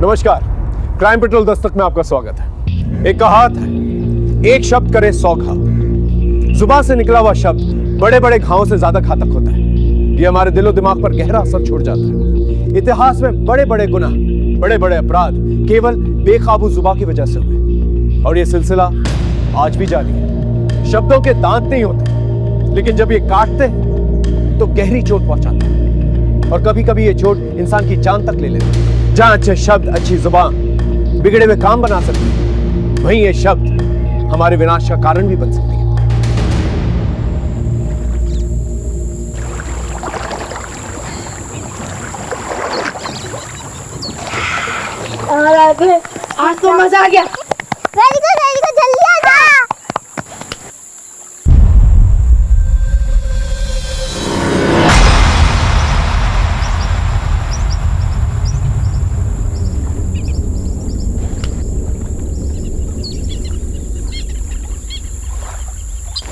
नमस्कार, crime petrol Dastak में आपका स्वागत है। एक कहावत है, एक शब्द करे 100 घाव। जुबान से निकला हुआ शब्द बड़े बड़े घावों से ज्यादा घातक होता है। ये हमारे दिलो दिमाग पर गहरा असर छोड़ जाता है। इतिहास में बड़े बड़े गुनाह, बड़े बड़े अपराध केवल बेकाबू जुबान की वजह से हुए, और ये सिलसिला आज भी जारी है। शब्दों के दांत नहीं होते, लेकिन जब ये काटते हैं तो गहरी चोट पहुंचाते हैं, और कभी कभी ये चोट इंसान की जान तक ले लेती है। जहां अच्छे शब्द, अच्छी जुबान बिगड़े हुए काम बना सकते हैं, वहीं ये शब्द हमारे विनाश का कारण भी बन सकती है। आज तो मजा आ गया। वेरी गुड, जल्दी आ जा।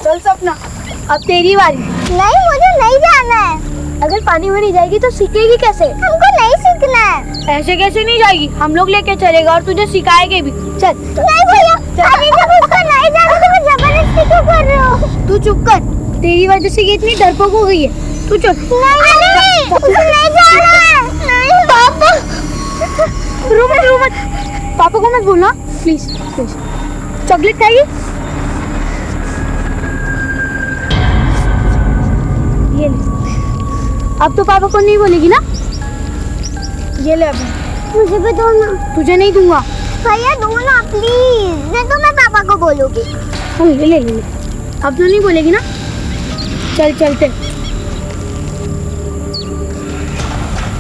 चल सपना, अब तेरी बारी। नहीं, मुझे नहीं जाना है। अगर पानी में नहीं जाएगी तो सीखेगी कैसे? हमको नहीं सीखना है। ऐसे कैसे नहीं जाएगी? हम लोग लेके चलेगा और तुझे सिखाएंगे भी। चल। नहीं भैया, अरे जब उसको नहीं जाना तो मैं जबरदस्ती क्यों कर रही हूँ? तू चुप कर, तेरी वजह से ये इतनी डरपोक हो गई है। तू चल। नहीं, उसे नहीं जाना है। नहीं पापा। रो मत। पापा को मत बोलना, प्लीज प्लीज। चॉकलेट खाएगी? ये ले। अब तो पापा को नहीं बोलेगी ना? ये ले। अब मुझे भी दो ना। तुझे नहीं दूंगा। भैया दो ना प्लीज, नहीं तो मैं पापा को बोलूंगी। ये ले। अब तो नहीं बोलेगी ना? चल चलते।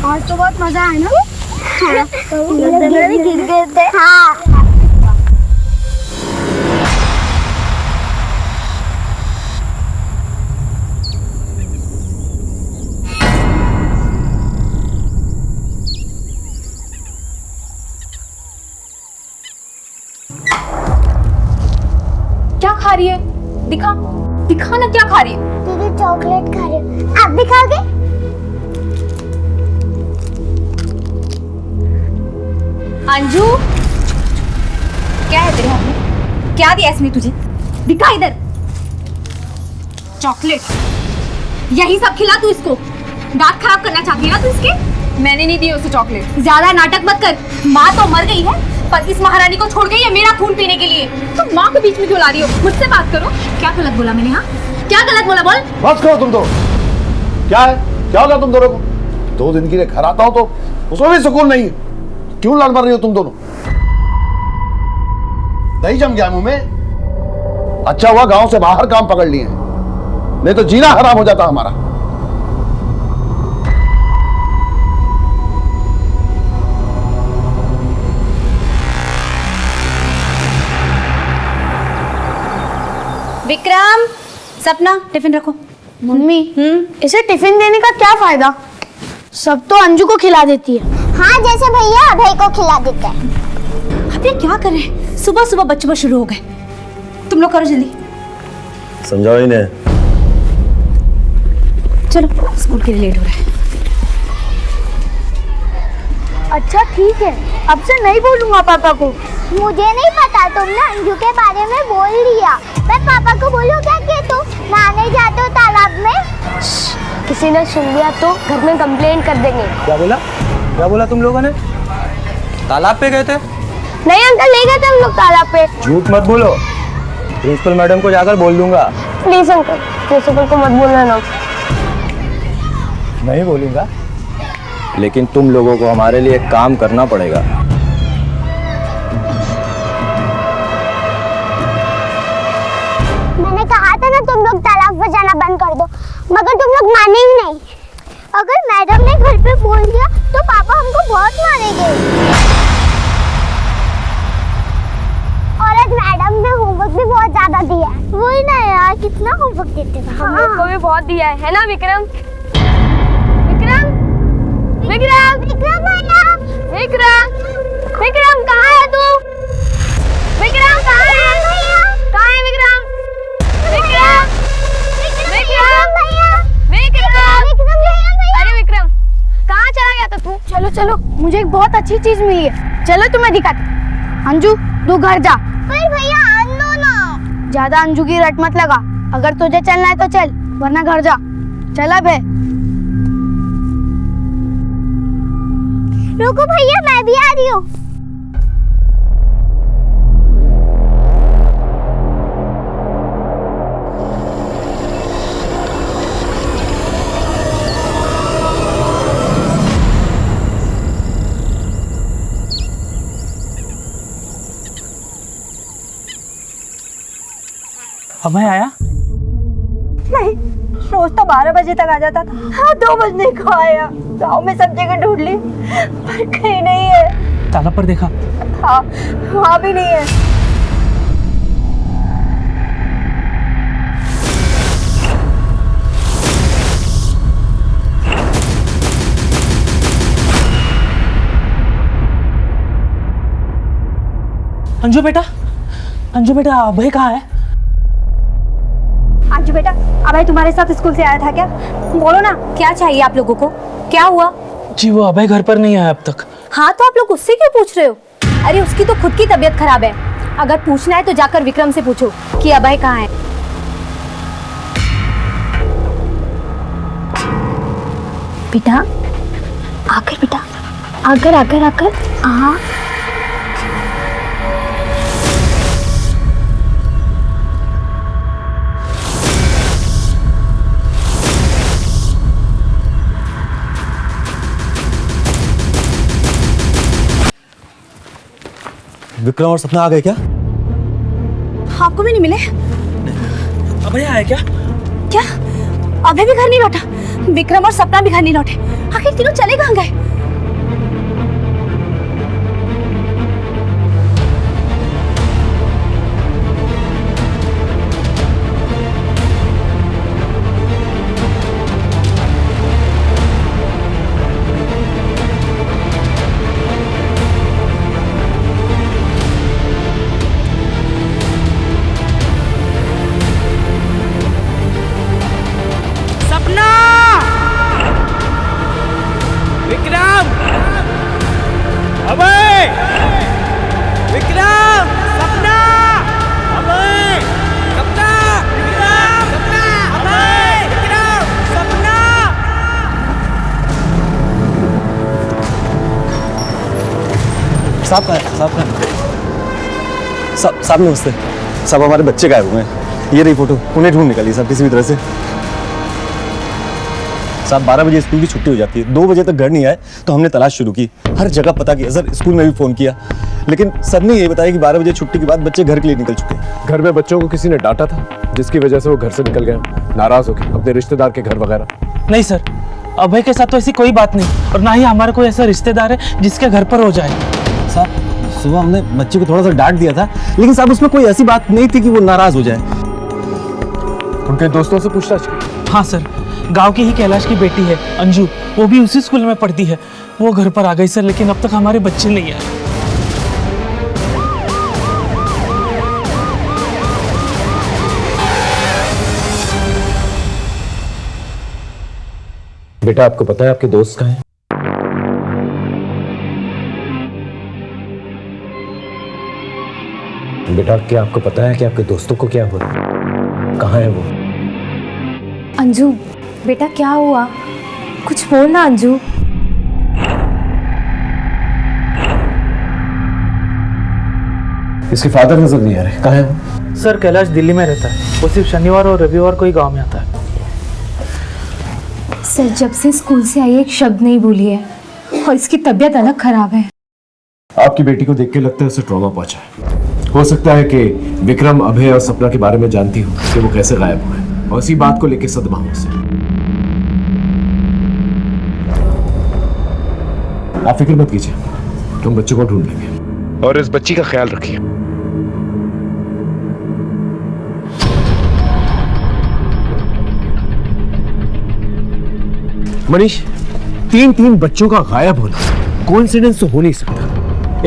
आज तो बहुत मजा आया ना? हाँ। गिर गए थे। हाँ। क्या खा रही है? दिखा ना, क्या खा रही है? दीदी चॉकलेट खा रही हूँ। आप भी खाओगे? अंजू, क्या है तेरे हाथ में? क्या दिया इसने तुझे? दिखा इधर। चॉकलेट। यही सब खिला तू इसको? दांत खराब करना चाहती है ना तू इसके? मैंने नहीं दी उसे चॉकलेट। ज्यादा नाटक मत कर। माँ तो मर गई है, पर इस महारानी को छोड़ गई है मेरा खून पीने के लिए। तुम माँ को बीच में क्यों ला रही हो? मुझसे बात करो। क्या गलत बोला मैंने? हाँ, क्या गलत बोला? बोल। बस करो तुम तो। क्या है? क्या होगा तुम दोनों को? 2 दिन के लिए घर आता हो तो उसमें भी सुकून नहीं है। क्यों लड़ मर रही हो तुम दोनों? दही जम गया मुंह में। अच्छा हुआ गांव से बाहर काम पकड़ लिए, नहीं तो जीना हराम हो जाता हमारा। विक्रम, सपना, टिफिन रखो। मम्मी, इसे टिफिन देने का क्या फायदा? सब तो अंजू को खिला देती है। हाँ, जैसे भैया अभय को खिला देते हैं। अब ये क्या कर रहे हैं? सुबह सुबह बच्चे शुरू हो गए। तुम लोग करो जल्दी। समझाओ इन्हें। चलो, स्कूल के लिए लेट हो रहा है। अच्छा ठीक है, अब से नहीं बोलूंगा पापा को। मुझे नहीं पता, तुमने अंजू के बारे में बोल दिया। मैं पापा को बोलूं क्या कि तुम नहाने जाते हो तालाब में? किसी ने सुन लिया तो घर में कंप्लेंट कर देंगे। क्या बोला तुम लोगों ने? तालाब पे गए थे? नहीं अंकल, ले गए थे हम लोग तालाब पे। झूठ मत बोलो, प्रिंसिपल मैडम को जाकर बोल दूंगा। प्लीज अंकल, प्रिंसिपल को मत बोलना ना। नहीं बोलूंगा, लेकिन तुम लोगों को हमारे लिए एक काम करना पड़ेगा। मैंने कहा था ना तुम लोग तालाब पर जाना बंद कर दो, मगर तुम लोग माने ही नहीं। अगर मैडम ने घर पे बोल दिया तो पापा हमको बहुत मारेंगे। और आज मैडम ने होमवर्क भी बहुत ज्यादा दिया है। वही ना यार, कितना होमवर्क देते हैं। हम लोग को भी बहुत दिया है ना विक्रम? विक्रम विक्रम विक्रम भैया, विक्रम विक्रम कहाँ है तू? विक्रम कहाँ है? कहाँ है विक्रम? विक्रम विक्रम भैया, विक्रम विक्रम भैया। अरे विक्रम, कहाँ चला गया था तू? चलो चलो, मुझे एक बहुत अच्छी अच्छी चीज मिली है, चलो तुम्हें दिखाते। अंजू तू घर जा। पर भैया आनो ना। ज्यादा अंजू की रट मत लगा, अगर तुझे चलना है तो चल, वरना घर जा। चल अब। रुको भैया, मैं भी आ रही हूँ। अभय आया? नहीं, रोज तो 12 बजे तक आ जाता था। हाँ, 2 बजने को आया। गाँव में सब जगह ढूंढ ली पर कहीं नहीं है। ताला पर देखा? हाँ, वहाँ भी नहीं है। अंजू बेटा, अंजू बेटा, अभय कहाँ है? अंजू बेटा, अभय तुम्हारे साथ स्कूल से आया था क्या? बोलो ना, क्या चाहिए आप लोगों को? क्या हुआ? जी वो अभय घर पर नहीं आया अब तक। हाँ तो आप लोग उससे क्यों पूछ रहे हो? अरे उसकी तो खुद की तबीयत खराब है। अगर पूछना है तो जाकर विक्रम से पूछो कि अभय कहाँ है। बेटा आकर, बेटा आकर आकर आकर। हाँ विक्रम और सपना आ गए क्या? आपको भी नहीं मिले? अभय आया क्या? क्या अभय भी घर नहीं लौटा? विक्रम और सपना भी घर नहीं लौटे? आखिर तीनों चले कहाँ गए? साहब नमस्ते। सब हमारे बच्चे गायब हुए हैं। ये रही फोटो, उन्हें ढूंढ निकाली साहब किसी भी तरह से। साहब 12 बजे स्कूल की छुट्टी हो जाती है, 2 बजे तक घर नहीं आए तो हमने तलाश शुरू की, हर जगह पता किया सर, स्कूल में भी फोन किया, लेकिन सबने ये बताया कि 12 बजे छुट्टी के बाद बच्चे घर के लिए निकल चुके हैं। घर में बच्चों को किसी ने डांटा था जिसकी वजह से वो घर से निकल गए, नाराज होकर अपने रिश्तेदार के घर वगैरह? नहीं सर, अभय के साथ तो ऐसी कोई बात नहीं, और ना ही हमारा कोई ऐसा रिश्तेदार है जिसके घर पर हो जाए। साहब सुबह हमने बच्चे को थोड़ा सा डांट दिया था, लेकिन साहब उसमें कोई ऐसी बात नहीं थी कि वो नाराज हो जाए। उनके दोस्तों से पूछताछ की? हाँ सर, गांव की ही कैलाश की बेटी है अंजू, वो भी उसी स्कूल में पढ़ती है, वो घर पर आ गई सर, लेकिन अब तक हमारे बच्चे नहीं आए। बेटा आपको पता है आपके दोस्त कहाँ हैं? बेटा क्या आपको पता है कि आपके दोस्तों को क्या हुआ? कहाँ है वो? अंजू बेटा क्या हुआ? कुछ बोल ना अंजू। इसके फादर नजर नहीं आ रहे, कहाँ है वो? सर कैलाश दिल्ली में रहता है, वो सिर्फ शनिवार और रविवार को ही गाँव में आता है। सर जब से स्कूल से आई एक शब्द नहीं बोली है, और इसकी तबीयत अलग खराब है। आपकी बेटी को देख के लगता है उसे ट्रॉमा पहुंचा है। हो सकता है कि विक्रम, अभय और सपना के बारे में जानती हो कि वो कैसे गायब हुए, और इसी बात को लेकर सदमा हो उसे। आप फिक्र मत कीजिए, तुम बच्चे को ढूंढ लेंगे, और इस बच्ची का ख्याल रखिए। मनीष, 3 बच्चों का गायब होना कोइंसिडेंस तो हो नहीं सकता।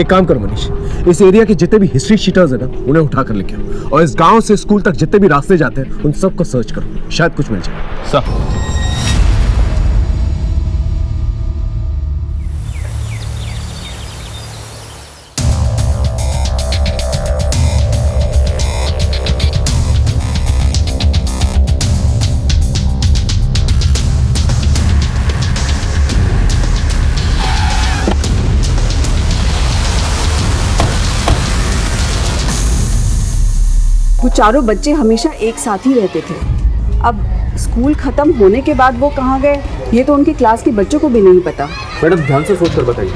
एक काम करो मनीष, इस एरिया के जितने भी हिस्ट्री शीटर्स हैं ना, उन्हें उठा कर लेके आओ, और इस गांव से स्कूल तक जितने भी रास्ते जाते हैं उन सबको सर्च करो, शायद कुछ मिल जाए। सर वो चारों बच्चे हमेशा एक साथ ही रहते थे। अब स्कूल खत्म होने के बाद वो कहाँ गए ये तो उनकी क्लास के बच्चों को भी नहीं पता। मैडम ध्यान से सोच कर बताइए,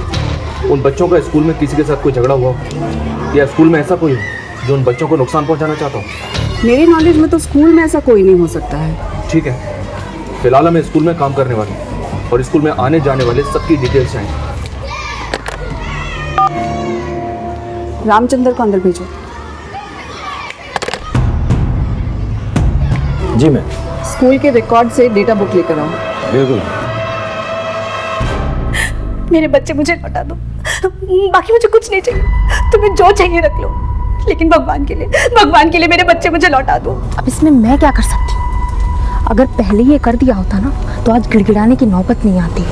उन बच्चों का स्कूल में किसी के साथ कोई झगड़ा हुआ हो या स्कूल में ऐसा कोई हो जो उन बच्चों को नुकसान पहुंचाना चाहता हो? मेरे नॉलेज में तो स्कूल में ऐसा कोई नहीं हो सकता है। ठीक है, फिलहाल मैं स्कूल में काम करने वाली हूँ और स्कूल में आने जाने वाले सबकी डिटेल्स चाहिए। रामचंद्र को अंदर भेजो। जी मैम। स्कूल के रिकॉर्ड से डेटा बुक लेकर आओ। बिल्कुल। मेरे बच्चे मुझे लौटा दो, बाकी मुझे कुछ नहीं चाहिए, तुम्हें जो चाहिए रख लो, लेकिन भगवान के लिए मेरे बच्चे मुझे लौटा दो। अब इसमें मैं क्या कर सकती हूँ? अगर पहले ये कर दिया होता ना तो आज गिड़गिड़ाने की नौबत नहीं आती।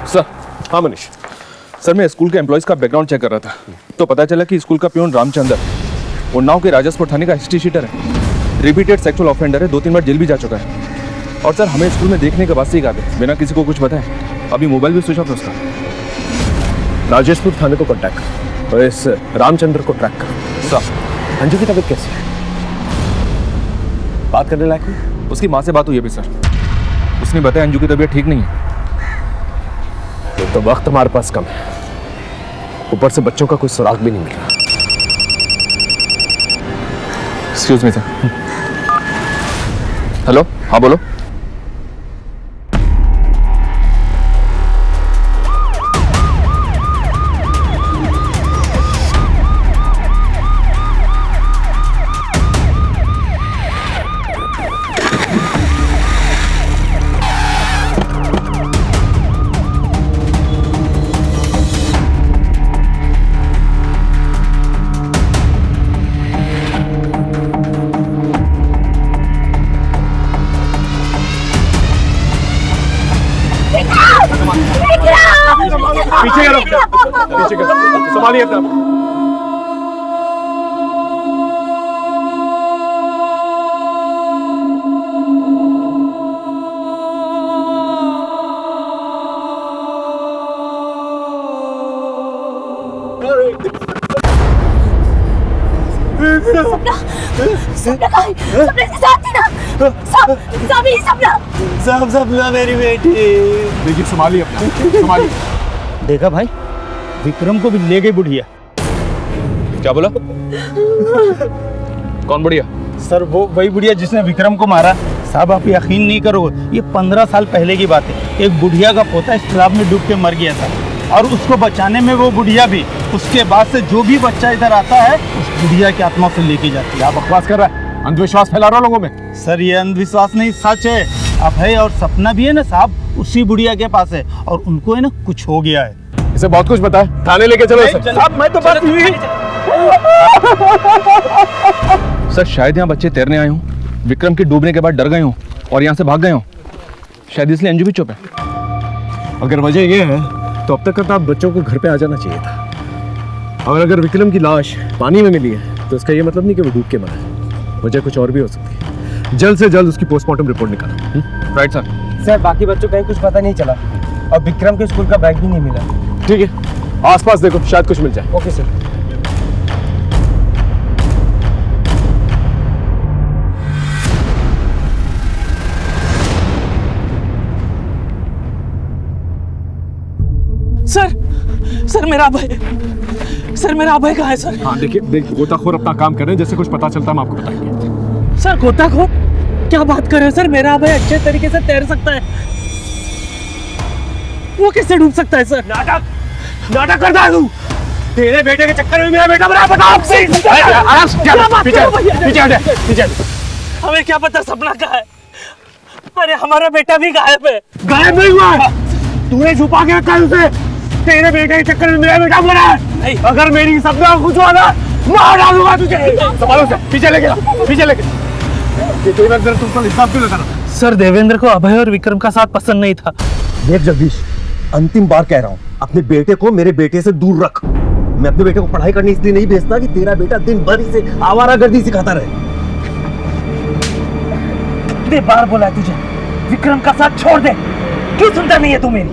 सर। हाँ मनीष सर, मैं स्कूल के एम्प्लॉयज़ का बैकग्राउंड चेक कर रहा था तो पता चला कि स्कूल का प्यून रामचंद्र उन्नाव के राजस्पुर थाने का हिस्ट्री शीटर है, रिपीटेड सेक्सुअल ऑफेंडर है, 2-3 बार जेल भी जा चुका है। और सर हमें स्कूल में देखने के बाद से ही कहा बिना किसी को कुछ बताए अभी मोबाइल भी स्विच ऑफ है उसका। राजेशपुर थाने को कांटेक्ट करो और इस रामचंद्र को ट्रैक करो। सर। अंजू की तबीयत कैसी है? बात करने लायक हुई? उसकी माँ से बात हुई अभी सर, उसने बताया अंजू की तबीयत ठीक नहीं है। तो वक्त हमारे पास कम है, ऊपर से बच्चों का कोई सुराग भी नहीं मिल रहा। Excuse me sir. हेलो, हाँ बोलो। पीछे करो, पीछे करो, संभालिए अपना। सपना मेरी बेटी। देखिए संभालिए अपना, संभालिए। देखा भाई, विक्रम को भी ले गई बुढ़िया। क्या बोला? कौन बुढ़िया? सर वो वही बुढ़िया जिसने विक्रम को मारा। साहब आप यकीन नहीं करोगे, ये 15 साल पहले की बात है। एक बुढ़िया का पोता इस तालाब में डूब के मर गया था और उसको बचाने में वो बुढ़िया भी। उसके बाद से जो भी बच्चा इधर आता है उस बुढ़िया की आत्मा से लेके जाती है। आप बकवास कर रहा है, अंधविश्वास फैला रहा लोगों में। सर ये अंधविश्वास नहीं, सच है। अभय और सपना भी है ना साहब, उसी बुढ़िया के पास है और उनको है ना कुछ हो गया है। इसे बहुत कुछ पता है, थाने लेके चलो इसे। साहब मैं तो बात सर शायद यहाँ बच्चे तैरने आए हों, विक्रम के डूबने के बाद डर गए हों और यहाँ से भाग गए हों, शायद इसलिए अंजू भी चुप है। अगर वजह ये है तो अब तक आप बच्चों को घर पे आ जाना चाहिए था। और अगर विक्रम की लाश पानी में मिली है तो इसका ये मतलब नहीं कि वो डूब के मरा है, वजह कुछ और भी हो सकती है। जल्द से जल्द उसकी पोस्टमार्टम रिपोर्ट निकालो। Right sir. सर बाकी बच्चों का कुछ पता नहीं चला और विक्रम के स्कूल का बैग भी नहीं मिला। ठीक है, आसपास देखो, शायद कुछ मिल जाए। Okay sir. सर मेरा अभय, सर मेरा अभय कहाँ है सर? हाँ देखिए, गोताखोर अपना काम कर रहे हैं, जैसे कुछ पता चलता है हम आपको बताएंगे। सर गोताखोर? क्या बात कर रहे हैं सर? मेरा अभय अच्छे तरीके से तैर सकता है, वो कैसे डूब सकता है सर? नाटक करता है तू। तेरे बेटे के चक्कर में मेरा बेटा मरा। बताओ पीछे। हमें क्या पता सपना कहाँ है? अरे हमारा बेटा भी गायब है। गायब नहीं हुआ है, तूने छुपा के रखा है उसे। तेरे बेटे के चक्कर में मेरा बेटा मरा है। अगर मेरी सपना कुछ हुआ ना, मार डालूंगा तुझे। संभालो से, पीछे लेके देवेंद्र, तुमको हिसाब क्यों लगा रहा? सर देवेंद्र को अभय और विक्रम का साथ पसंद नहीं था। देख जगदीश, अंतिम बार कह रहा हूँ, अपने बेटे को मेरे बेटे से दूर रख। मैं अपने बेटे को पढ़ाई करने इसलिए नहीं भेजता कि तेरा बेटा दिन भर इसे आवारागर्दी सिखाता रहे। कितने बार बोला है तुझे, विक्रम का साथ छोड़ दे, क्यों सुनता नहीं है तू मेरी?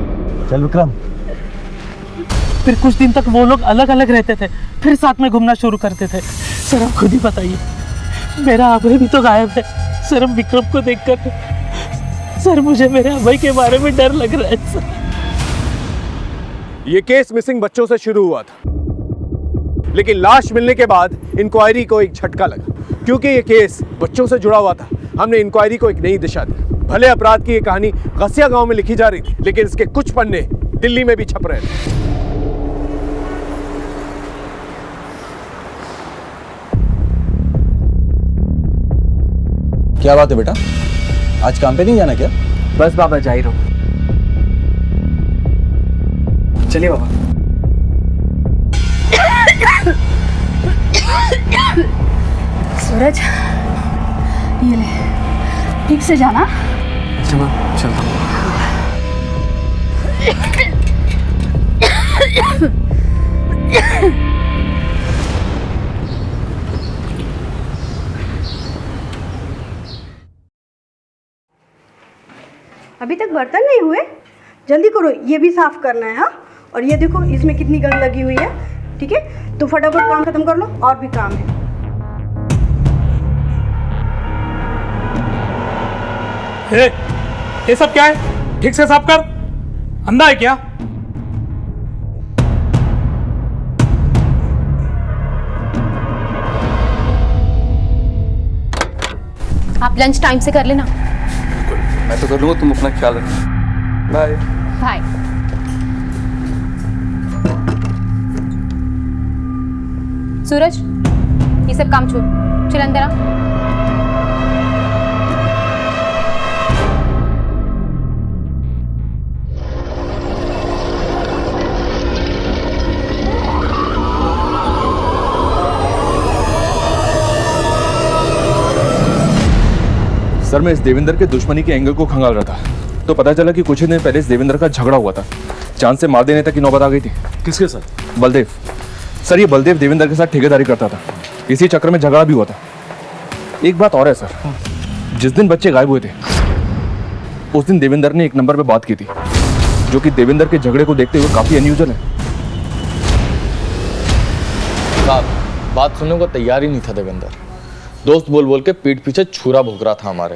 चल विक्रम, फिर कुछ दिन तक वो लोग अलग अलग रहते थे, फिर साथ में घूमना शुरू करते थे। सर आप खुद ही बताइए, मेरा अभय भी तो गायब है। सर अब विक्रम को देखकर सर मुझे मेरे अभय के बारे में डर लग रहा है सर। ये केस मिसिंग बच्चों से शुरू हुआ था, लेकिन लाश मिलने के बाद इंक्वायरी को एक झटका लगा। क्योंकि ये केस बच्चों से जुड़ा हुआ था, हमने इंक्वायरी को एक नई दिशा दी। भले अपराध की ये कहानी गसिया गांव में लिखी जा रही थी, लेकिन इसके कुछ पन्ने दिल्ली में भी छप रहे थे। क्या बात है बेटा, आज काम पे नहीं जाना क्या? बस बाबा जा ही रहा हूँ। चलिए बाबा। सूरज ये ले, ठीक से जाना। अच्छा मैं चलता हूँ। अभी तक बर्तन नहीं हुए, जल्दी करो, ये भी साफ करना है। हाँ, और ये देखो इसमें कितनी गंद लगी हुई है। ठीक है, तो फटाफट काम खत्म कर लो, और भी काम है। ये सब क्या है? ठीक से साफ कर। अंधा है क्या? आप लंच टाइम से कर लेना। मैं तो कर लूंगा, तुम अपना ख्याल रखना। Bye bye. सूरज ये सब काम छोड़, चल अंदर आ। सर मैं इस देवेंद्र के दुश्मनी के एंगल को खंगाल रहा था, तो पता चला कि कुछ ही दिन पहले इस देवेंद्र का झगड़ा हुआ था। चांद से मार देने तक की नौबत आ गई थी। किसके साथ? बलदेव। सर ये बलदेव देवेंद्र के साथ ठेकेदारी करता था, इसी चक्कर में झगड़ा भी हुआ था। एक बात और है सर, जिस दिन बच्चे गायब हुए थे उस दिन देवेंद्र ने एक नंबर पे बात की थी, जो कि देवेंद्र के झगड़े को देखते हुए काफी अनयूजुअल है। साहब बात सुनने को तैयार ही नहीं था देवेंद्र। दोस्त बोल बोल के पीठ पीछे छुरा भोग रहा था हमारे।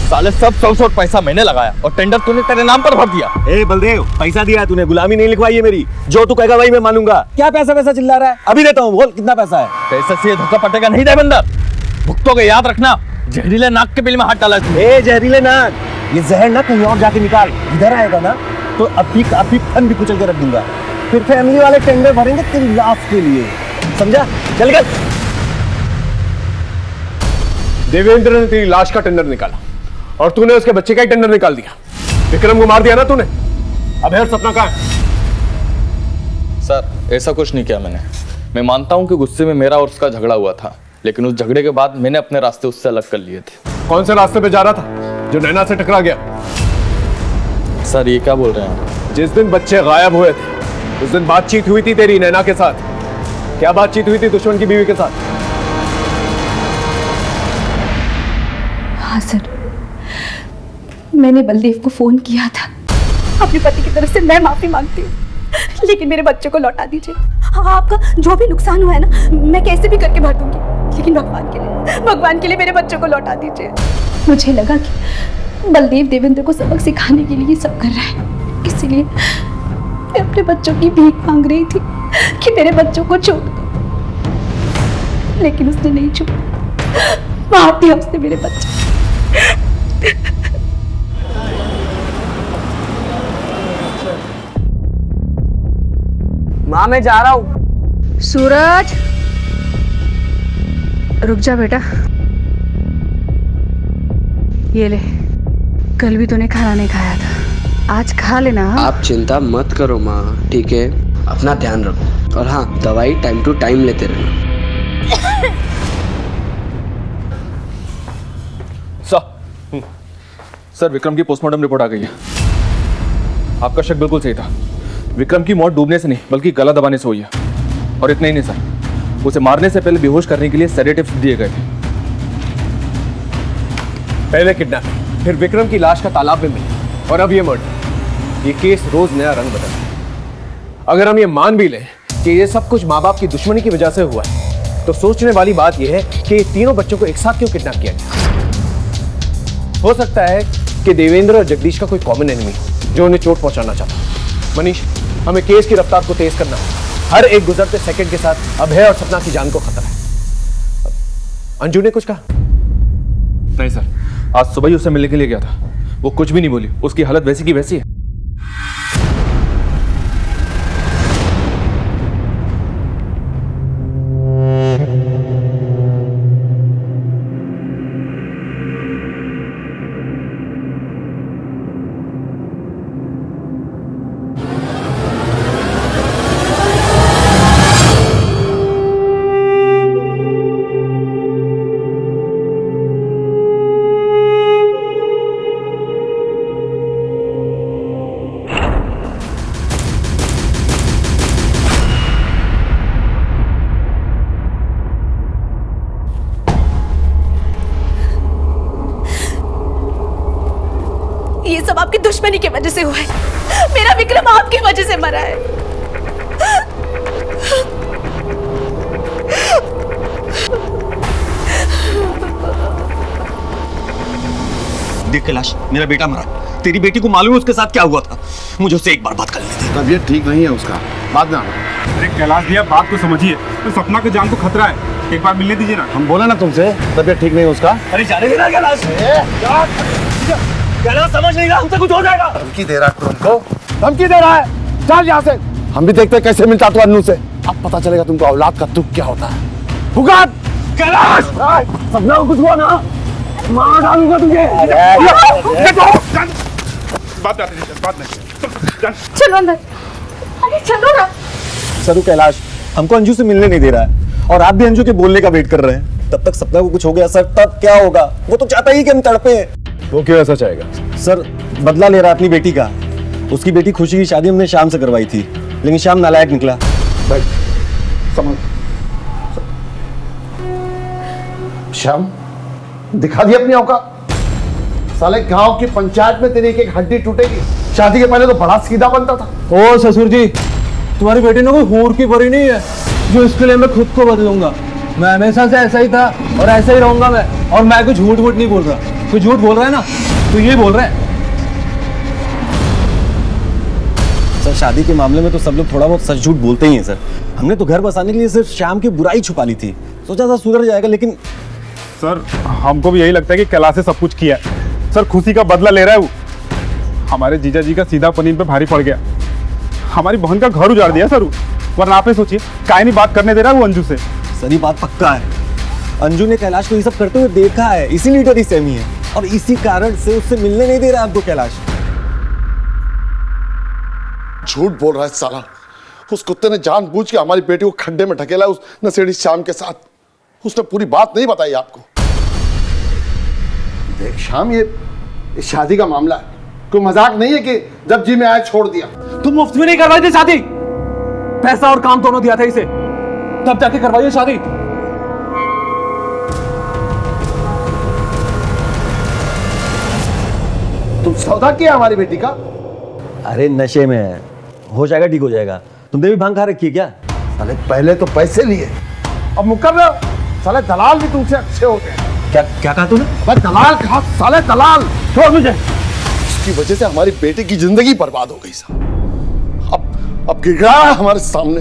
साले सब 100 पैसा मैंने लगाया और टेंडर तूने तेरे नाम पर भर दिया। ए बलदेव, पैसा दिया तूने, गुलामी नहीं लिखवाई है मेरी। जो तू कहेगा वही मैं मानूंगा। क्या पैसा पैसा चिल्ला रहा है? अभी देता हूँ, बोल कितना पैसा है? पैसे से धोखा पटेगा नहीं देवेंद्र, भुगतोगे याद रखना। जहरीले नाक के बिल में हाथ डाला तूने। ए जहरीले नाक, ये जहर ना कहीं और जाके निकाल। इधर आएगा ना तो अभी फन भी कुचल के रख दूंगा। फिर फैमिली वाले टेंडर भरेंगे तेरी लाश के लिए, समझा? चल गया। देवेंद्र ने तेरी लाश का टेंडर निकाला और तूने उसके बच्चे का ही टेंडर निकाल दिया। विक्रम को मार दिया ना तूने। अब है सपना कहाँ है? सर ऐसा कुछ नहीं किया मैंने। मैं मानता हूँ कि गुस्से में मेरा और उसका झगड़ा हुआ था, लेकिन उस झगड़े के बाद मैंने अपने रास्ते उससे अलग कर लिए थे। कौन से रास्ते पे जा रहा था जो नैना से टकरा गया? सर ये क्या बोल रहे हैं? जिस दिन बच्चे गायब हुए थे उस दिन बातचीत हुई थी तेरी नैना के साथ। क्या बातचीत हुई थी दुश्मन की बीवी के साथ? हाँ सर, मैंने बलदेव को फोन किया था। अपने पति की तरफ से मैं माफी मांगती हूँ, लेकिन मेरे बच्चों को लौटा दीजिए। हाँ आपका जो भी नुकसान हुआ है ना, मैं कैसे भी करके भर दूंगी, लेकिन भगवान के लिए मेरे बच्चों को लौटा दीजिए। मुझे लगा कि बलदेव देवेंद्र को सबक सिखाने के लिए ये सब कर रहा है, इसीलिए मैं अपने बच्चों की भीख मांग रही थी कि मेरे बच्चों को छोड़ दो, लेकिन उसने नहीं छोड़ा। मार दिया उसने मेरे बच्चे। माँ मैं जा रहा हूँ। सूरज रुक जा बेटा, ये ले, कल भी तूने खाना नहीं खाया था, आज खा लेना। आप चिंता मत करो माँ, ठीक है? अपना ध्यान रखो, और हाँ दवाई टाइम टू टाइम लेते रहना। सर विक्रम की पोस्टमार्टम रिपोर्ट आ गई है। आपका शक बिल्कुल सही था। विक्रम की मौत डूबने से नहीं बल्कि गला दबाने से हुई है। और इतना ही नहीं सर, उसे मारने से पहले बेहोश करने के लिए सेडेटिव्स दिए गए थे। पहले किडनैप, फिर विक्रम की लाश का तालाब में मिली, और अब ये मर्डर। ये केस रोज नया रंग बदल रहा है। अगर हम ये मान भी लें कि ये सब कुछ माँ बाप की दुश्मनी की वजह से हुआ है, तो सोचने वाली बात यह है कि ये तीनों बच्चों को एक साथ क्यों किडनैप किया गया। हो सकता है कि देवेंद्र और जगदीश का कोई कॉमन एनिमी जो उन्हें चोट पहुंचाना चाहता। मनीष, हमें केस की रफ्तार को तेज करना है। हर एक गुजरते सेकंड के साथ अभय और सपना की जान को खतरा है। अंजू ने कुछ कहा? नहीं सर, आज सुबह ही उससे मिलने के लिए गया था, वो कुछ भी नहीं बोली, उसकी हालत वैसी की वैसी है। ये सब आपकी दुश्मनी की वजह से हुआ है। मेरा विक्रम आपकी वजह से मरा है। देख कैलाश, मेरा बेटा मरा, तेरी बेटी को मालूम है उसके साथ क्या हुआ था? मुझे उससे एक बार बात कर लेने दे। तबीयत ठीक नहीं है उसका, बाद में आना। अरे कैलाश भैया, बात को समझिए, तो सपना की जान को खतरा है, एक बार मिलने दीजिए ना। हम बोला ना तुमसे, तबीयत ठीक नहीं है उसका। अरे जाने देना कैलाश। कैलाश समझ नहीं रहा, हमसे कुछ हो जाएगा। धमकी दे रहा है तुमको, धमकी दे रहा है। चल यहाँ से, हम भी देखते हैं कैसे मिलता तू अन्नू से। अब पता चलेगा तुमको औलाद का दुख क्या होता है। पुकार कैलाश, सपना को कुछ हुआ ना, मार डालूंगा तुझे। चलो अंदर, अरे चलो ना। सरू कैलाश हमको अंजू से मिलने नहीं दे रहा है और आप भी अंजू के बोलने का वेट कर रहे हैं। तब तक सपना को कुछ हो गया सर, तब क्या होगा? वो तो चाहता ही कि हम तड़पे। वो क्यों ऐसा चाहेगा? सर बदला ले रहा अपनी बेटी का। उसकी बेटी खुशी की शादी हमने शाम से करवाई थी, लेकिन शाम नालायक निकला। भाई समझ, श्याम दिखा दी अपनी औकात। साले गांव की पंचायत में तेरी एक हड्डी टूटेगी। शादी के पहले तो बड़ा सीधा बनता था। ओ ससुर जी, तुम्हारी बेटी ने कोई हूर की परी नहीं है जो इसके लिए मैं खुद को बदलूंगा। मैं हमेशा से ऐसा ही था और ऐसा ही रहूंगा मैं। और मैं कुछ झूठ वूठ नहीं बोल रहा। कोई झूठ बोल रहा है ना तो ये बोल रहा है। सर शादी के मामले में तो सब लोग थोड़ा बहुत सच झूठ बोलते ही हैं सर। हमने तो घर बसाने के लिए सिर्फ श्याम की बुराई छुपा ली थी, सोचा था सुधर जाएगा, लेकिन सर हमको भी यही लगता है कि कैलाश से सब कुछ किया है। सर खुशी का बदला ले रहा है वो। हमारे जीजा जी का सीधा पनीर पे भारी पड़ गया। हमारी बहन का घर उजाड़ दिया सर। वरना आप ही सोचिए, काहे नहीं बात करने दे रहा है वो अंजू से। सर ये बात पक्का है, अंजू ने कैलाश को ये सब करते हुए देखा है, इसीलिए डरी सहमी है और इसी कारण से उससे मिलने नहीं दे रहा आपको कैलाश। झूठ बोल रहा है साला। उस कुत्ते ने जानबूझ के हमारी बेटी को खड्डे में ढकेला उस नशेड़ी श्याम के साथ। उसने पूरी बात नहीं बताई आपको। देख श्याम, ये शादी का मामला है, कोई मजाक नहीं है कि जब जी में आए छोड़ दिया। तुम मुफ्त में नहीं करवाई थी शादी, पैसा और काम दोनों दिया था इसे, तब जाके करवाइए शादी। तुम सौदा किया हमारी बेटी का? अरे नशे में है, हो जाएगा, ठीक हो जाएगा। तुमने भी भांग खा रखी है क्या? साले पहले तो पैसे लिए, अब मुकर रहे हो। साले दलाल भी तुमसे अच्छे होते हैं। क्या क्या कहा तूने? मैं दलाल कहा, साले दलाल। छोड़ मुझे। इसकी वजह से हमारी बेटी की जिंदगी बर्बाद हो गई साहब। अब गिरा है हमारे सामने,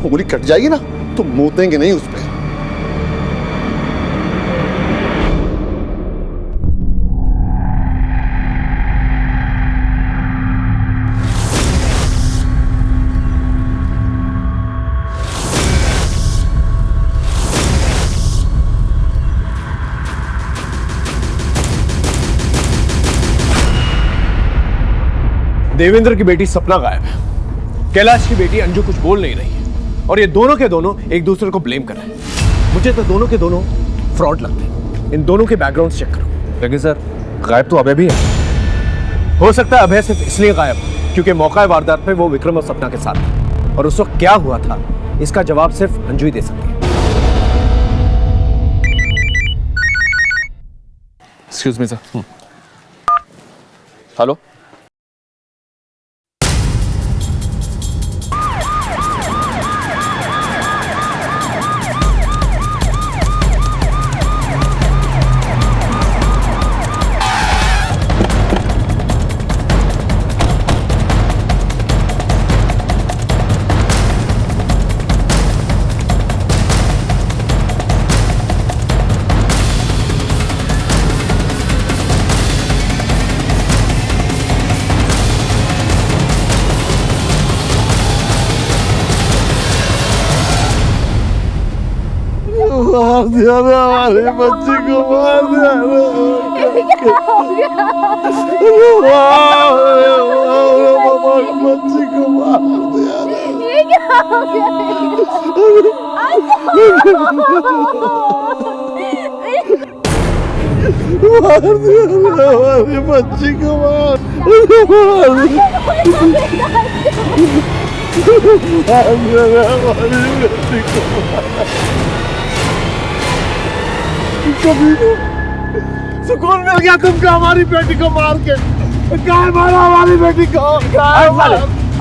उंगली कट जाएगी ना तो मोतेंगे नहीं उस पर। देवेंद्र की बेटी सपना गायब है, कैलाश की बेटी अंजू कुछ बोल नहीं रही है और ये दोनों के दोनों एक दूसरे को ब्लेम कर रहे हैं। मुझे तो दोनों के दोनों फ्रॉड लगते हैं। इन दोनों के बैकग्राउंड चेक करो। लेकिन सर गायब तो अभय भी है। हो सकता है अभय सिर्फ इसलिए गायब क्योंकि मौका वारदात पे वो विक्रम और सपना के साथ था और उस वक्त क्या हुआ था इसका जवाब सिर्फ अंजू ही दे सकती है। Excuse me sir. हेलो मार दिया रे हमारी बच्ची को, मार दिया रे। हमारी बच्ची को मार दिया रे। ये क्या हो गया? मार दिया रे हमारी बच्ची को, मार सुकून मिल गया तुमको हमारी बेटी को मार के। क्या मारा हमारी बेटी को?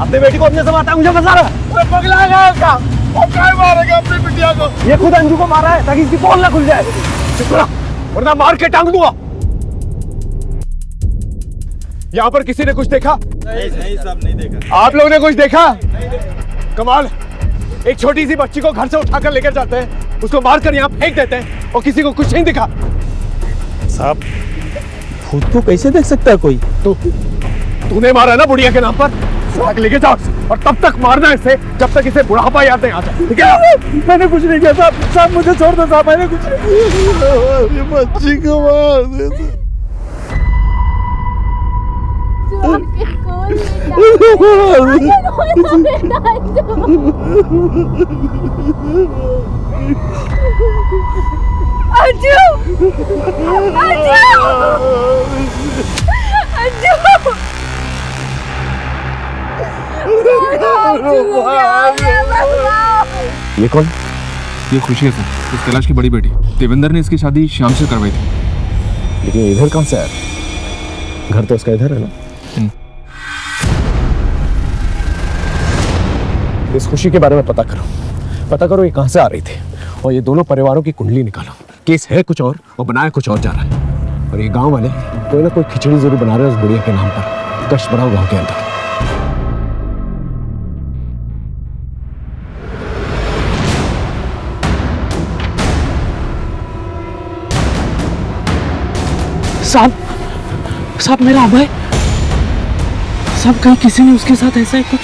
अपनी बेटी को अपने से मारता है, मुझे फंसा रहा है। पगला गया क्या? वो क्या मारेगा अपनी बिटिया को? ये खुद अंजू को मारा है ताकि इसकी पोल ना खुल जाए। वरना मार के टांग दूंगा। यहाँ पर किसी ने कुछ देखा? नहीं साहब, नहीं देखा। आप लोगों ने कुछ देखा? कमाल, एक छोटी सी बच्ची को घर से उठाकर लेकर जाते हैं, उसको मारकर यहाँ फेंक देते हैं और किसी को कुछ नहीं दिखा। साहब खुद को कैसे देख सकता है कोई? तूने मारा ना बुढ़िया के नाम पर, उठा के लेके जाओ और तब तक मारना इसे जब तक इसे बुढ़ापा याद नहीं आता, ठीक है? मैंने कुछ नहीं किया साहब, साहब मुझे छोड़ दो साहब, मैंने कुछ नहीं हमारी बच्ची को मार देते। अंजू! ये कौन? ये खुशी है सर, इस कैलाश की बड़ी बेटी। देवेंद्र ने इसकी शादी श्याम से करवाई थी। लेकिन इधर कहाँ से आया? घर तो उसका इधर है ना। इस खुशी के बारे में पता करो ये कहां से आ रही थी और ये दोनों परिवारों की कुंडली निकालो। केस है कुछ और बनाया कुछ और जा रहा है। और ये गांव वाले कोई ना कोई खिचड़ी जरूर बना रहे हैं उस बुढ़िया के नाम पर। कष्ट बढ़ाओ गांव के अंदर। साहब मेरा अभय साहब, कहीं किसी ने उसके साथ ऐसा है कुछ?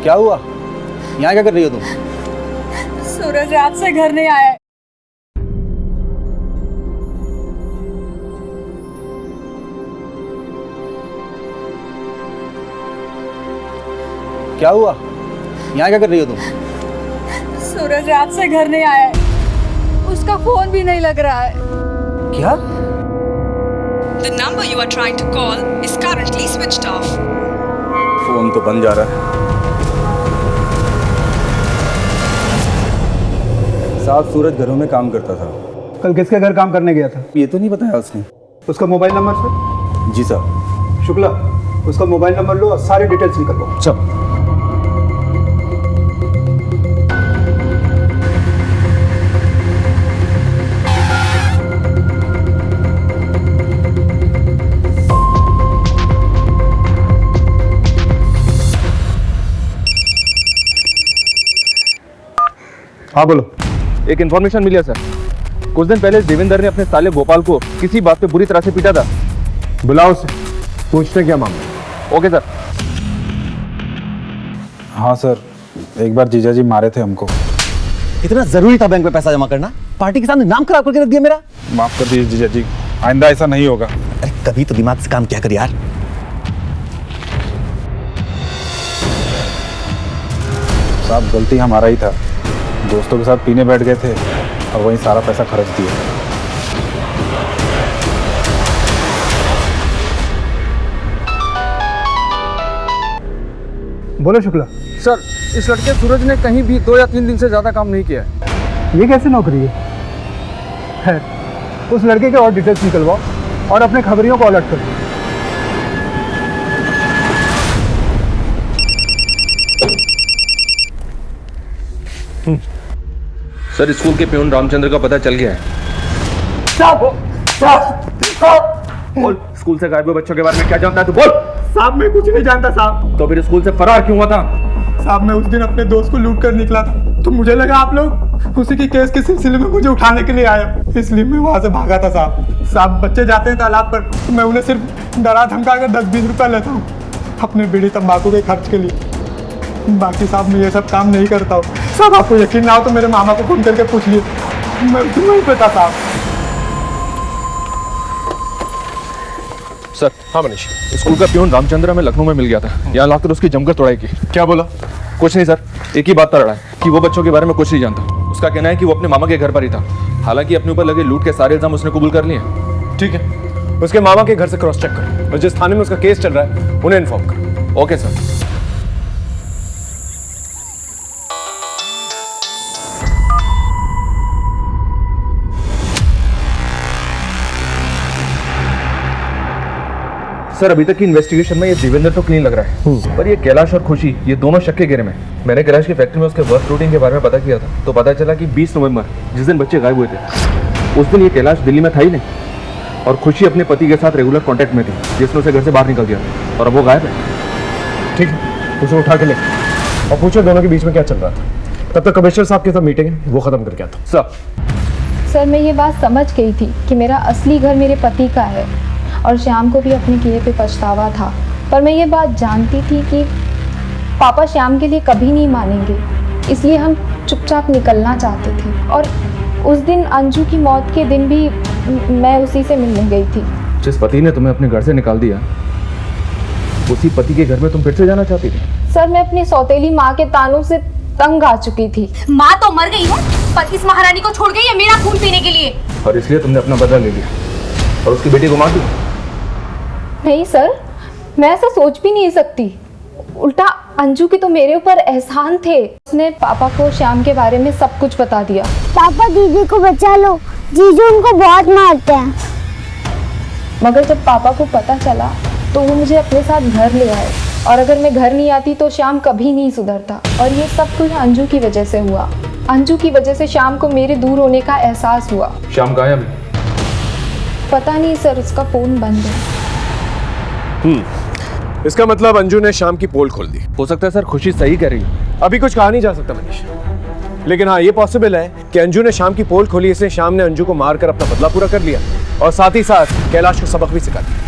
क्या हुआ? यहाँ क्या कर रही हो तुम? सूरज रात से घर नहीं आया है। क्या हुआ? यहाँ क्या कर रही हो तुम? सूरज रात से घर नहीं आया है, उसका फोन भी नहीं लग रहा है। क्या? The number you are trying to call is currently switched off. Phone तो बंद जा रहा है। साहब सूरज घरों में काम करता था। कल किसके घर काम करने गया था? ये तो नहीं बताया उसने। उसका मोबाइल नंबर सर? जी साहब। शुक्ला, उसका मोबाइल नंबर लो और सारी डिटेल्स निकलवाओ। चल। हाँ बोलो। एक इन्फॉर्मेशन मिली है सर, कुछ दिन पहले देवेंद्र ने अपने साले गोपाल को किसी बात पे बुरी तरह से पीटा था। बुलाओ उसे, पूछते क्या मामला। Okay sir. हाँ सर, एक बार जीजा जी मारे थे हमको। इतना जरूरी था बैंक में पैसा जमा करना? पार्टी के सामने नाम खराब करके रख दिया मेरा। माफ कर दीजिए जीजा जी, आइंदा ऐसा नहीं होगा। अरे कभी तो दिमाग से काम किया कर यार। साहब गलती हमारा ही था, दोस्तों के साथ पीने बैठ गए थे और वहीं सारा पैसा खर्च दिया। बोलो शुक्ला। सर, इस लड़के सूरज ने कहीं भी 2 या 3 दिन से ज्यादा काम नहीं किया है। ये कैसे नौकरी है? खैर, उस लड़के के और डिटेल्स निकलवाओ और अपने खबरियों को अलर्ट करो। सर, स्कूल के प्यून रामचंद्र का पता चल गया है। बोल, स्कूल से गायब हुए बच्चों के बारे में क्या जानता है तू? बोल। साहब मैं कुछ नहीं जानता साहब। तो फिर स्कूल से फरार क्यों हुआ था? साहब मैं उस दिन अपने दोस्त को लूट कर निकला था, तो मुझे लगा आप लोग उसी की केस के सिलसिले में मुझे उठाने के लिए आया, इसलिए मैं वहाँ से भागा था साहब। साहब बच्चे जाते हैं तालाब पर, तो मैं उन्हें सिर्फ डरा धमका कर 10-20 रुपये लेता हूँ अपने बीड़ी तंबाकू के खर्च के लिए। बाकी साहब मैं ये सब काम नहीं करता हूँ साहब। आपको यकीन ना हो तो मेरे मामा को फोन करके पूछ लिए, मैं नहीं पता साहब। सर हाँ मनीष, स्कूल का प्यून रामचंद्र में लखनऊ में मिल गया था, यहाँ लाकर उसकी जमकर तोड़ाई की। क्या बोला? कुछ नहीं सर, एक ही बात पर अड़ा है कि वो बच्चों के बारे में कुछ नहीं जानता। उसका कहना है कि वो अपने मामा के घर पर ही था, हालांकि अपने ऊपर लगे लूट के सारे इल्जाम उसने कबूल कर लिए। ठीक है, उसके मामा के घर से क्रॉस चेक करो और जिस थाने में उसका केस चल रहा है उन्हें इन्फॉर्म करो। Okay sir. सर अभी तक की इन्वेस्टिगेशन में ये देवेंद्र तो क्लीन लग रहा है, पर ये कैलाश और खुशी ये दोनों शक के घेरे में। मैंने कैलाश की फैक्ट्री में उसके वर्क रूटीन के बारे में पता किया था, तो पता चला कि 20 नवंबर जिस दिन बच्चे गायब हुए थे उस दिन ये कैलाश दिल्ली में था ही नहीं, और खुशी अपने पति के साथ रेगुलर कॉन्टैक्ट में थी, जिसने उसे घर से बाहर निकल दिया और अब वो गायब है। ठीक है, उसे उठा के ले और पूछो दोनों के बीच में क्या चल रहा था। तब तक कमिश्नर साहब के साथ मीटिंग है, वो खत्म करके आता। सर मैं ये बात समझ गई थी कि मेरा असली घर मेरे पति का है और श्याम को भी अपने किए पे पछतावा था, पर मैं ये बात जानती थी कि पापा श्याम के लिए कभी नहीं मानेंगे, इसलिए हम चुपचाप निकलना चाहते थे। और उस दिन अंजू की मौत के दिन भी मैं उसी से मिलने गई थी। जिस पति ने तुम्हें अपने घर से निकाल दिया उसी पति के घर में तुम फिर से जाना चाहती थी? सर मैं अपनी सौतेली माँ के तानों से तंग आ चुकी थी। माँ तो मर गई है, पर इस महारानी को छोड़ गई है मेरा खून पीने के लिए, और इसलिए तुमने अपना बदला ले लिया और उसकी बेटी को मार दी। नहीं सर, मैं ऐसा सोच भी नहीं सकती। उल्टा अंजू के तो मेरे ऊपर एहसान थे। उसने पापा को श्याम के बारे में सब कुछ बता दिया। पापा दीदी को बचा लो, जीजू उनको बहुत मारते हैं। मगर जब पापा को पता चला तो वो मुझे अपने साथ घर ले आए, और अगर मैं घर नहीं आती तो श्याम कभी नहीं सुधरता। और ये सब कुछ अंजू की वजह से हुआ। अंजू की वजह से श्याम को मेरे दूर होने का एहसास हुआ। श्याम कहाँ है? पता नहीं सर, उसका फोन बंद है। इसका मतलब अंजू ने शाम की पोल खोल दी। हो सकता है सर खुशी सही कह रही है। अभी कुछ कहा नहीं जा सकता मनीष, लेकिन हाँ ये पॉसिबल है कि अंजू ने शाम की पोल खोली, इसलिए शाम ने अंजू को मारकर अपना बदला पूरा कर लिया और साथ ही साथ कैलाश को सबक भी सिखा दिया।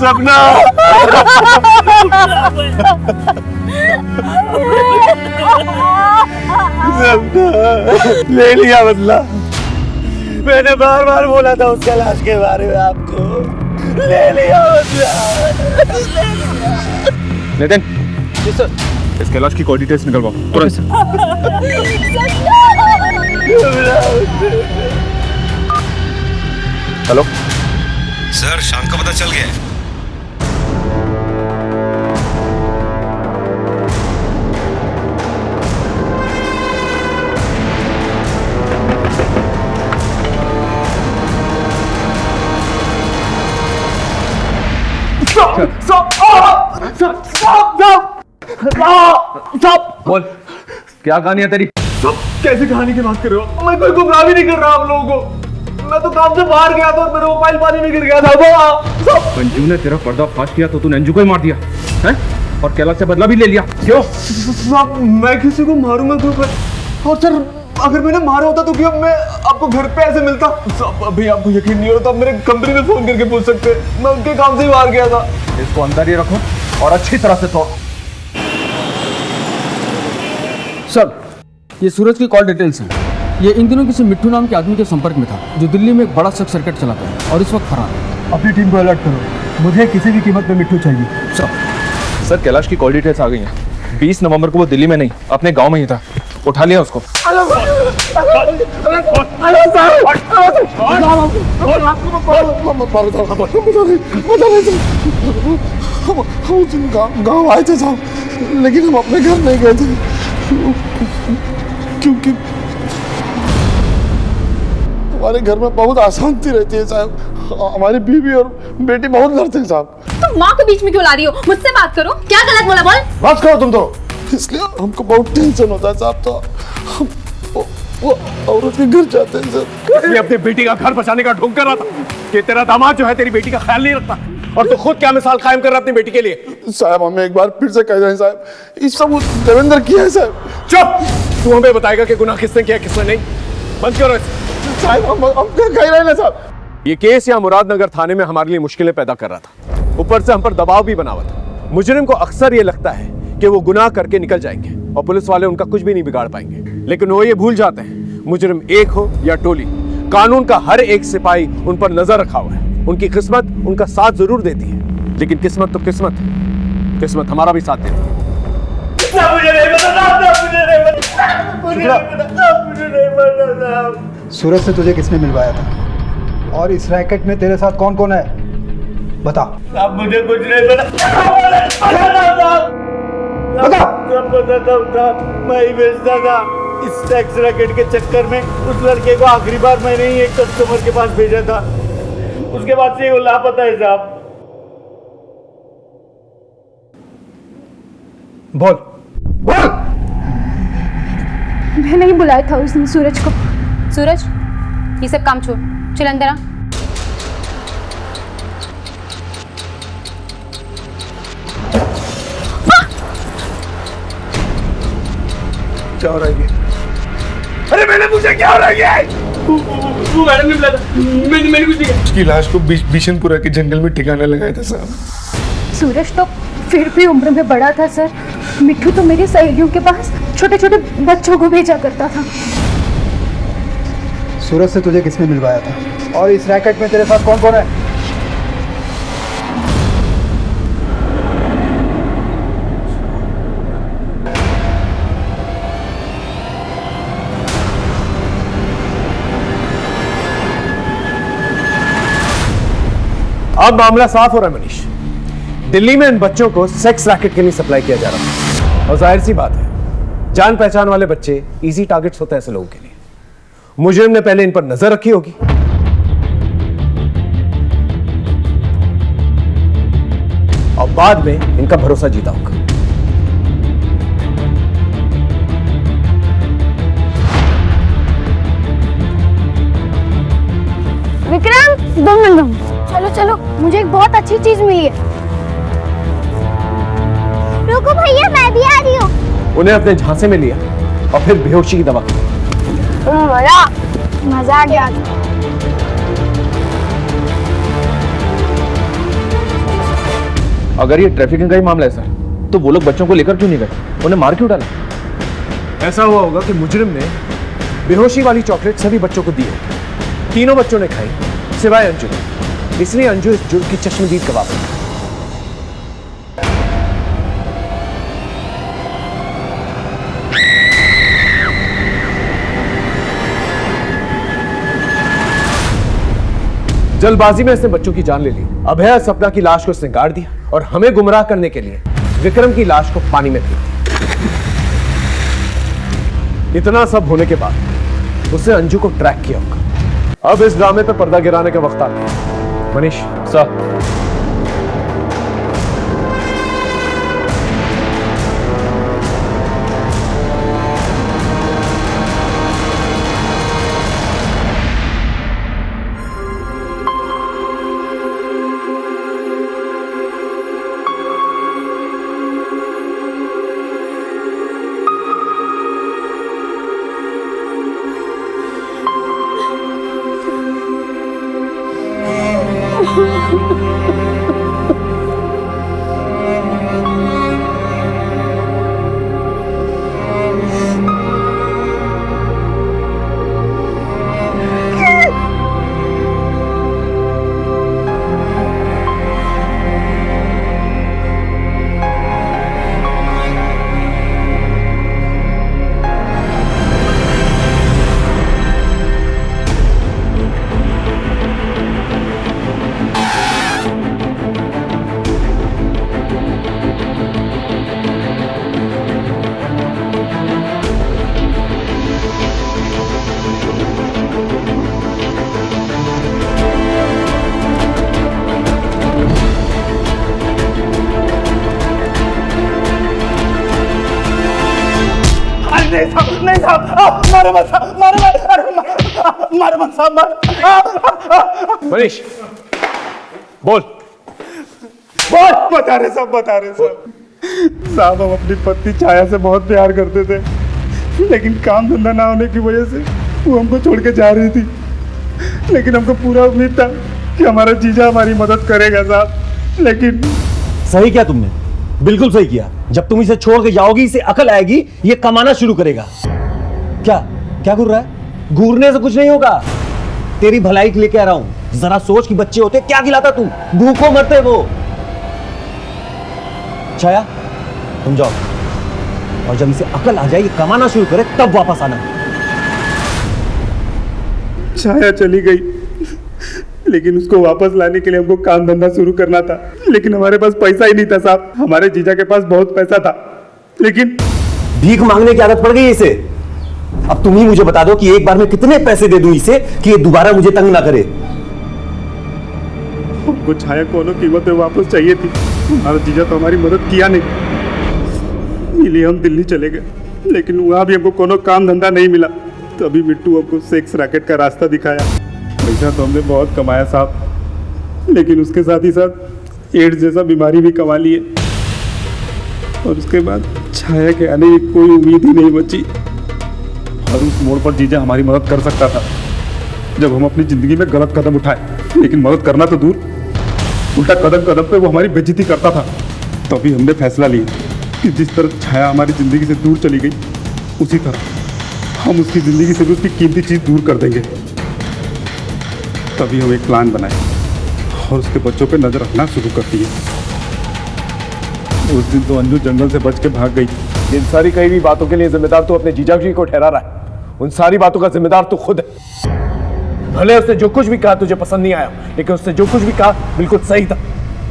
सपना ले लिया बदला। मैंने बार बार बोला था उस कैलाश के बारे में आपको, ले लिया बदला। नितिन इस कैलाश की कोई डिटेल्स निकलवाओ तुरंत। हेलो सर, शाम का पता चल गया है। बोल क्या कहानी है तेरी? कैसी कहानी की बात कर रहे हो? मैं कोई गुमराह भी नहीं कर रहा आप लोगों को। मैं तो काम से बाहर गया था और मेरा मोबाइल पानी में गिर गया था। अंजू ने तेरा पर्दाफाश किया तो तूने अंजू को ही मार दिया है और कैलाश से बदला भी ले लिया। क्यों? मैं किसी को मारूंगा क्यों? और सर अगर मैंने मारा होता तो क्या मैं आपको घर पे ऐसे मिलता? अभी आपको यकीन नहीं होता, मेरे कंपनी में फोन करके पूछ सकते। मैं उनके काम से ही बाहर गया था। इसको अंदर ही रखो और अच्छी तरह से तोड़। सर, ये सूरज की कॉल डिटेल्स हैं। ये इन दिनों किसी मिट्टू नाम के आदमी के संपर्क में था जो दिल्ली में एक बड़ा शॉर्ट सर्किट चलाता है और इस वक्त फरार है। अपनी टीम को अलर्ट करो, मुझे किसी भी कीमत पे मिट्टू चाहिए। सर कैलाश की कॉल डिटेल्स आ गई हैं। 20 नवंबर को वो दिल्ली में नहीं अपने गांव में ही था। उठा लिया उसको। गाँव आए थे साहब, लेकिन हम अपने घर नहीं गए थे क्योंकि हमारे घर में बहुत अशांति रहती है साहब। हमारी बीवी और बेटी बहुत लड़ते हैं साहब। तुम माँ को बीच में क्यों ला रही हो? मुझसे बात करो। क्या गलत बोला बोल? बात करो तुम तो। इसलिए हमको बहुत टेंशन होता है साहब, तो हम वो औरत के घर जाते हैं सर। इसलिए अपनी बेटी का घर बचाने का ढोंग कर रहा था कि तेरा दामाद जो है तेरी बेटी का ख्याल नहीं रखता, और तू खुद क्या मिसाल कायम कर रहा अपनी बेटी के लिए। साहब हमें एक बार फिर से कह रहे हैं साहब, इस सब देवेंद्र किया है साहब। चुप! तू हमें बताएगा कि गुनाह किसने किया किसने नहीं। बंद करो साहब, हम क्या कह रहे हैं साहब। ये केस यहाँ मुरादनगर थाने में हमारे लिए मुश्किलें पैदा कर रहा था, ऊपर से हम पर दबाव भी बना हुआ था। मुजरिम को अक्सर ये लगता है कि वो गुनाह करके निकल जाएंगे और पुलिस वाले उनका कुछ भी नहीं बिगाड़ पाएंगे, लेकिन वो ये भूल जाते हैं मुजरिम एक हो या टोली, कानून का हर एक सिपाही उन पर नजर रखा हुआ है। उनकी किस्मत उनका साथ जरूर देती है, लेकिन किस्मत तो किस्मत है, किस्मत हमारा भी साथ देती है। सूरज से तुझे किसने मिलवाया था और इस रैकेट में तेरे साथ कौन कौन है, बता। अब मुझे कुछ नहीं पता। मैं ही बेचता था। इस टैक्स रैकेट के चक्कर में उस लड़के को आखिरी बार मैंने ही एक कस्टमर के पास भेजा था, उसके बाद से वो लापता है साहब। बोल बोल। मैंने ही बुलाया था उस दिन सूरज को। सूरज, ये सब काम छोड़, चल अंदर आ। क्या हो रहा है? अरे मैंने पूछा क्या हो रहा है? वो मैडम ने बुलाया था, मैंने कुछ नहीं किया। उसकी लाश को बिशनपुरा के जंगल में ठिकाने लगाया था साहब। सूरज तो फिर भी उम्र में बड़ा था सर। मिट्टू तो मेरी सहेलियों के पास छोटे छोटे बच्चों को भेजा करता था। सूरज से तुझे किसने मिलवाया था और इस रैकेट में तेरे साथ कौन कौन है? अब मामला साफ हो रहा है मनीष। दिल्ली में इन बच्चों को सेक्स रैकेट के लिए सप्लाई किया जा रहा है, और जाहिर सी बात है जान पहचान वाले बच्चे इजी टारगेट्स होते हैं ऐसे लोगों के लिए। मुजरिम ने पहले इन पर नजर रखी होगी, और बाद में इनका भरोसा जीता होगा। विक्रम, 2 मिनट। चलो चलो, मुझे एक बहुत अच्छी चीज मिली है। रुको भैया, मैं भी आ रही हूँ। उन्हें अपने झांसे में लिया और फिर बेहोशी की दवा की। मजा आ गया। अगर ये ट्रैफिकिंग का ही मामला है सर, तो वो लोग बच्चों को लेकर क्यों नहीं गए? उन्हें मार क्यों डाला? ऐसा हुआ होगा कि मुजरिम ने बेहोशी वाली चॉकलेट सभी बच्चों को दी है। तीनों बच्चों ने खाई सिवाय अंजू, इसलिए अंजू इस जुर्म की चश्मदीद गवाह बनी। जल्दबाजी में इसने बच्चों की जान ले ली। अभय सपना की लाश को इसने गाड़ दिया और हमें गुमराह करने के लिए विक्रम की लाश को पानी में फेंक दिया। इतना सब होने के बाद उसने अंजू को ट्रैक किया होगा। अब इस ड्रामे पर पर्दा गिराने का वक्त आ गया। मनीष सर, मारो मत साहब, मारो मत, अरे मारो मत साहब, मारो। मनीष बोल। बता रहे साहब, बता रहे साहब। साहब हम अपनी पत्नी छाया से बहुत प्यार करते थे, लेकिन काम धंधा ना होने की वजह से वो हमको छोड़ के जा रही थी। लेकिन हमको पूरा उम्मीद था कि हमारा जीजा हमारी मदद करेगा साहब, लेकिन सही किया तुमने, बिल्कुल सही किया। जब तुम इसे छोड़ के जाओगी, इसे अकल आएगी, ये कमाना शुरू करेगा। क्या क्या घूर रहा है? घूरने से कुछ नहीं होगा, तेरी भलाई के लिए कह रहा हूं। जरा सोच कि बच्चे होते क्या खिलाता तू, भूखों मरते वो। छाया तुम जाओ, और जब इसे अकल आ जाए, ये कमाना शुरू करे, तब वापस आना। छाया चली गई, लेकिन उसको वापस लाने के लिए हमको काम धंधा शुरू करना था, लेकिन हमारे पास पैसा ही नहीं था साहब। हमारे जीजा के पास बहुत पैसा था, लेकिन भीख मांगने की आदत पड़ गई इसे। अब तुम ही मुझे बता दो कि एक बार में कितने पैसे दे दूं इसे कि ये दोबारा मुझे तंग ना करे। हमको छाया कोनो कीमत में वापस चाहिए थी। हमारा जीजा तो हमारी मदद किया नहीं, इसलिए हम दिल्ली चले गए, लेकिन वहां भी हमको कोनो काम धंधा नहीं मिला। तभी मिट्टू हमको सेक्स रैकेट का रास्ता दिखाया। पैसा तो हमने बहुत कमाया साहब, लेकिन उसके साथ ही साथ एड्स जैसा बीमारी भी कमा लिए, और उसके बाद छाया के आने की कोई उम्मीद ही नहीं बची। और उस मोड़ पर जीजा हमारी मदद कर सकता था, जब हम अपनी जिंदगी में गलत कदम उठाए। लेकिन मदद करना तो दूर, उल्टा कदम कदम पे वो हमारी बेइज्जती करता था। तभी हमने फैसला लिया कि जिस तरह छाया हमारी जिंदगी से दूर चली गई, उसी तरह हम उसकी जिंदगी से भी उसकी कीमती चीज दूर कर देंगे। तभी हम एक प्लान बनाए और उसके बच्चों पे नजर रखना शुरू कर दिए। उस दिन तो अंजू जंगल से बच के भाग गई। इन सारी कही हुई बातों के लिए जिम्मेदार तू अपने जीजा जी को ठहरा रहा है। उन सारी बातों का जिम्मेदार तू खुद है। भले उसने जो कुछ भी कहा तुझे पसंद नहीं आया, लेकिन उसने जो कुछ भी कहा बिल्कुल सही था।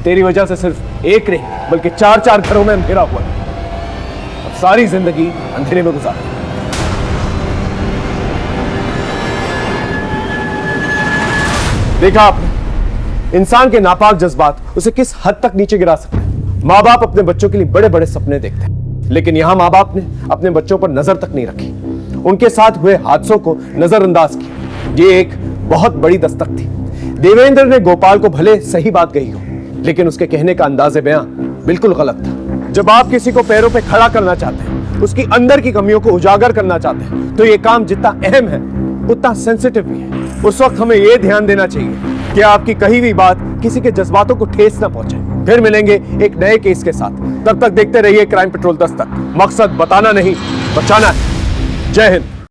तेरी वजह से सिर्फ एक नहीं बल्कि 4-4 घरों में अंधेरा हुआ। अब सारी जिंदगी अंधेरे में गुजार। देखा आपने, इंसान के नापाक जज्बात उसे किस हद तक नीचे गिरा सकते हैं। माँ बाप अपने बच्चों के लिए बड़े बड़े सपने देखते हैं, लेकिन यहां माँ बाप ने अपने बच्चों पर नजर तक नहीं रखी। उनके साथ हुए हादसों को नजरअंदाज किया। ये एक बहुत बड़ी दस्तक थी। देवेंद्र ने गोपाल को भले सही बात कही हो, लेकिन उसके कहने का अंदाज़े बयां बिल्कुल गलत था। जब आप किसी को पैरों पे खड़ा करना चाहते हैं, उसकी अंदर की कमियों को उजागर करना चाहते हैं, तो ये काम जितना अहम है उतना सेंसिटिव भी है। उस वक्त हमें यह ध्यान देना चाहिए कि आपकी कही हुई बात किसी के जज्बातों को ठेस ना पहुंचे। फिर मिलेंगे एक नए केस के साथ। तब तक देखते रहिए क्राइम पेट्रोल दस्तक। मकसद बताना नहीं, बचाना है। जय हिंद।